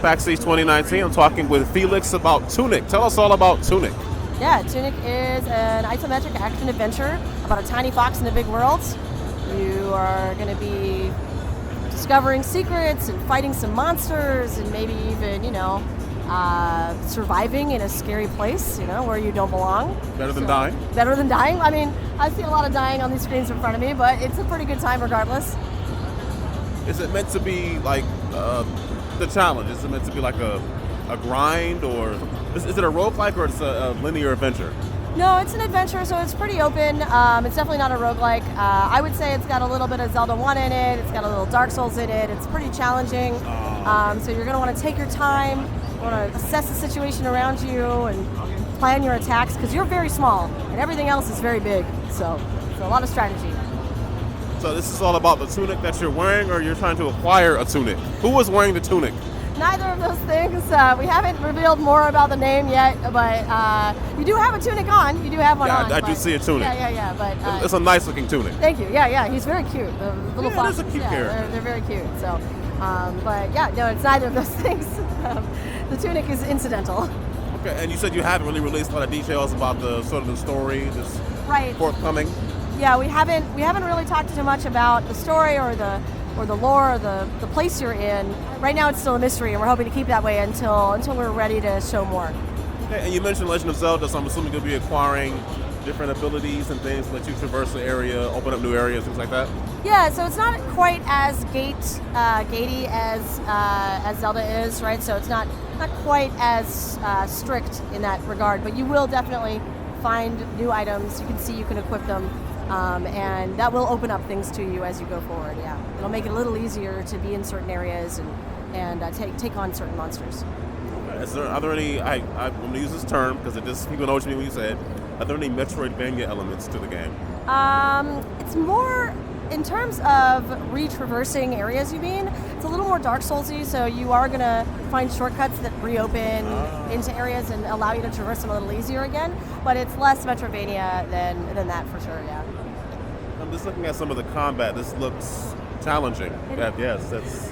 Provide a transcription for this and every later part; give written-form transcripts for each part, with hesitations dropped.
Pax East 2019. I'm talking with Felix about Tunic. Tell us all about Tunic. Yeah, Tunic is an isometric action adventure about a tiny fox in a big world. You are going to be discovering secrets and fighting some monsters and maybe even, surviving in a scary place, where you don't belong. Better than dying? Better than dying. I mean, I see a lot of dying on these screens in front of me, but it's a pretty good time regardless. Is it meant to be like the challenge? Is it meant to be like a grind, or is it a roguelike, or it's a linear adventure? No, it's an adventure, so it's pretty open. It's definitely not a roguelike. I would say it's got a little bit of Zelda 1 in it. It's got a little Dark Souls in it. It's pretty challenging. So you're going to want to take your time. You want to assess the situation around you and plan your attacks, because you're very small and everything else is very big. So it's a lot of strategy. So this is all about the tunic that you're wearing, or you're trying to acquire a tunic? Who was wearing the tunic? Neither of those things. We haven't revealed more about the name yet, but you do have a tunic on. You do have one on. I do see a tunic. Yeah. But it's a nice looking tunic. Thank you. Yeah. He's very cute. The little foxes. It is a cute character. They're very cute. So, but yeah, no, it's neither of those things. The tunic is incidental. Okay, and you said you haven't really released a lot of details about the sort of the story that's forthcoming. Yeah, we haven't really talked too much about the story or the lore or the place you're in. Right now it's still a mystery, and we're hoping to keep that way until we're ready to show more. Okay, and you mentioned Legend of Zelda, so I'm assuming you'll be acquiring different abilities and things to let you traverse the area, open up new areas, things like that? Yeah, so it's not quite as gatey as Zelda is, right? So it's not quite as strict in that regard, but you will definitely find new items. You can see you can equip them. And that will open up things to you as you go forward. Yeah, it'll make it a little easier to be in certain areas and take on certain monsters. Are there any? I'm going to use this term because people know what you mean when you say it. Are there any Metroidvania elements to the game? It's more in terms of retraversing areas. You mean it's a little more Dark Soulsy, so you are going to find shortcuts that reopen into areas and allow you to traverse them a little easier again. But it's less Metroidvania than that for sure. Yeah. I'm just looking at some of the combat. This looks challenging. Yes, that's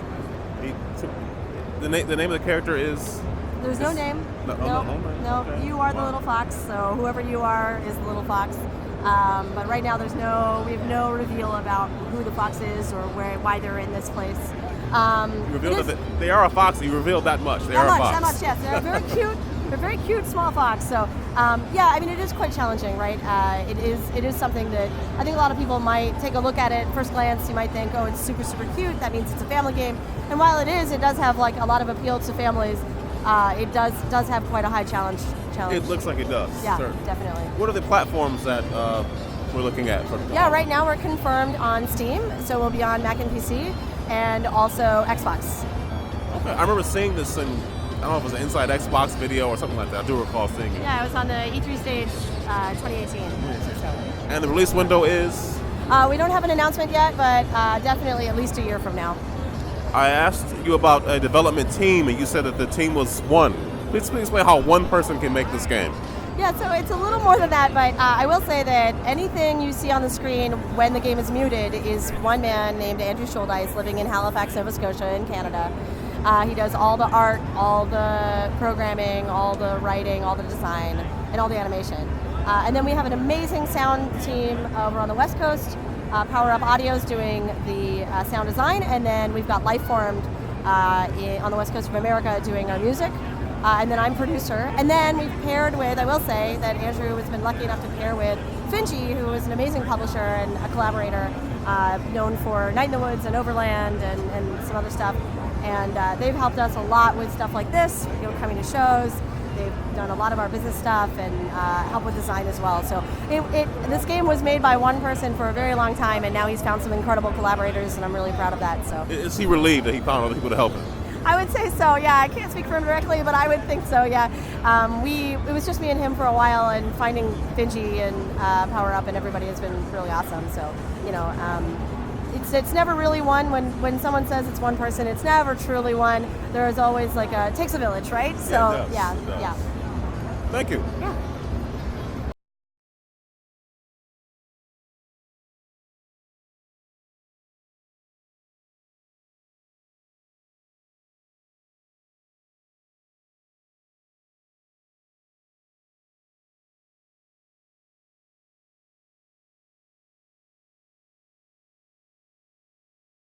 the name of the character is. There's no name. No. Okay. You are the little fox. So whoever you are is the little fox. But right now we have no reveal about who the fox is or why they're in this place. You revealed that they are a fox. You revealed that much. They are a fox. That much, yes. They're very cute. They're very cute small fox. So I mean, it is quite challenging, right? It is something that I think a lot of people might take a look at it. First glance, you might think, oh, it's super, super cute. That means it's a family game. And while it does have like a lot of appeal to families. It does have quite a high challenge. It looks like it does. Yeah, certainly. Definitely. What are the platforms that we're looking at? Yeah, right now we're confirmed on Steam, so we'll be on Mac and PC, and also Xbox. Okay, I remember seeing this in, I don't know if it was an Inside Xbox video or something like that. I do recall seeing it. Yeah, it was on the E3 stage 2018. And the release window is? We don't have an announcement yet, but definitely at least a year from now. I asked you about a development team, and you said that the team was one. Please explain how one person can make this game. Yeah, so it's a little more than that, but I will say that anything you see on the screen when the game is muted is one man named Andrew Shouldice living in Halifax, Nova Scotia in Canada. He does all the art, all the programming, all the writing, all the design, and all the animation. And then we have an amazing sound team over on the West Coast. Power Up Audio's doing the sound design, and then we've got Lifeformed on the West Coast of America doing our music, and then I'm producer. And then we've paired with, I will say that Andrew has been lucky enough to pair with Finji, who is an amazing publisher and a collaborator, known for Night in the Woods and Overland and some other stuff. And they've helped us a lot with stuff like this, coming to shows. They've done a lot of our business stuff and help with design as well. So this game was made by one person for a very long time, and now he's found some incredible collaborators, and I'm really proud of that. So is he relieved that he found other people to help him? I would say so, yeah. I can't speak for him directly, but I would think so, yeah. It was just me and him for a while, and finding Finji and Power Up and everybody has been really awesome. So, it's never really one. When someone says it's one person, it's never truly one. There is always it takes a village, right? So it does. Yeah. Thank you. Yeah.